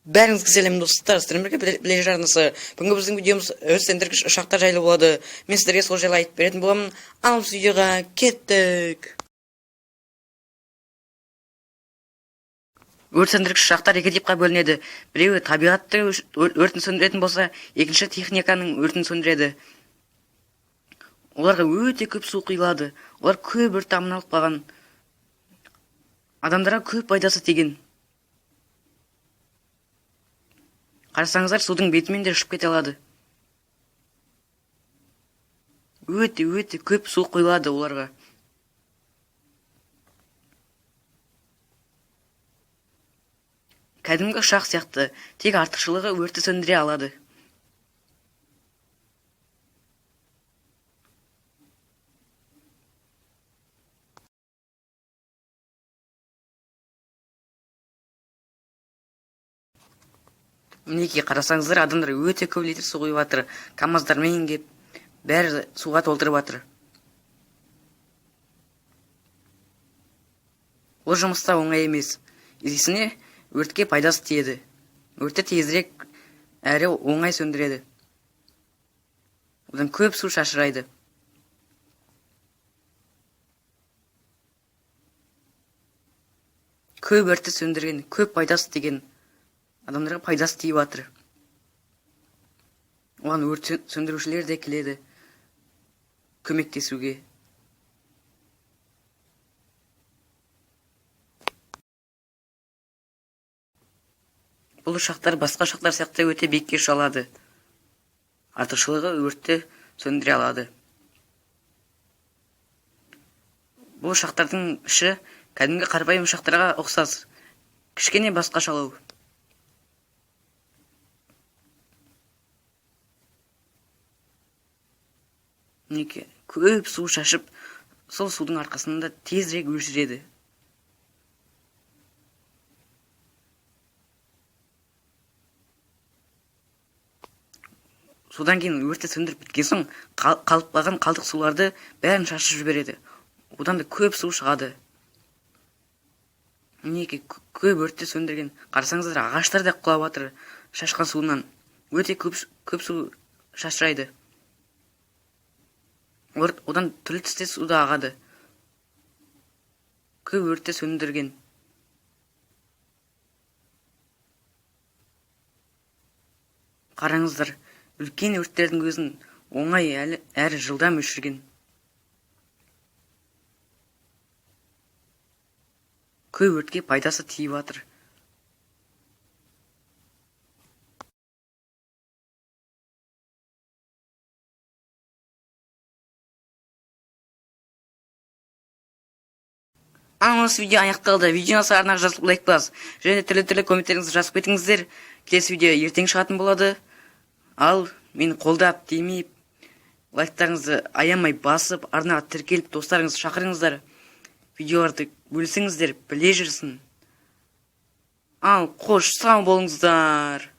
Бәріңізге сәлем достар, сіздермен бірге біле жарыңызы. Бүгінгі біздің видеомыз өрт сөндіргіш ұшақтар жайлы болады. Мен сіздерге сол жайлы айтып беретін боламын. Ал біз видеоға кеттік. Өрт сөндіргіш ұшақтар екі типқа бөлінеді. Біреуі табиғаттың өртін сөндіретін болса, екінші техниканың өртін сөндіреді. Оларға өте көп су құйылады. Олар көп өртті аман алып қалған. Адамдарға көп пайдасы тиген. Қарасаңыздар, судың бетімен де ұшып кете алады. Өте көп су құйылады оларға. Кәдімгі ұшақ сияқты, тек артықшылығы өртті сөндіре алады. Мінекей қарасаңыздар, адамдар өте көп литр су құйып жатыр. КамАЗдармен кеп, бәрі суға толтырып жатыр. Ол жұмыста оңай емес. Есесіне өртке пайдасы тиеді. Өртті тезірек әрі оңай сөндіреді. Одан көп су шашырайды. Көп өртті сөндірген, көп пайдасы тиген. Адамдарға пайдасы тиіп жатыр. Оған өрт сөндірушілер де келеді көмектесуге. Бұл ұшақтар басқа ұшақтар сияқты өте биікке ұша алады. Артықшылығы өртті сөндіре алады. Бұл ұшақтардың іші кәдімгі қарапайым ұшақтарға ұқсас. Кішкене басқашалау. Көп су шашып, сол судың арқасында тезірек өшіреді. Содан кейін өртті сөндіріп біткен соң, қалып қалған қалдық суларды бәрін шашып жібереді. Одан да көп су шығады. Мінекей көп өртті сөндірген. Қарасаңыздар, ағаштар да құлап жатыр шашқан суынан. Өте көп су шашырайды. Одан түрлі түсте суда ағады. Көп өртті сөндірген. Қараңыздар, үлкен өрттердің өзін оңай әрі жылдам өшірген. Көп өртке пайдасы тиіп жатыр. Осы видео аяқталды. Видеоны сарына жазып лайк басыңыз. Және түрлі комменттеріңізді жазып кетіңіздер. Келесі видео ертең шығатын болады. Ал мені қолдап, демейіп, лайктарыңызды аямай басып, арнаға тіркеліп, достарыңызды шақырыңыздар. Видеоларды бөлісіңіздер, біле жүрсін. Ал қош, сау болыңыздар.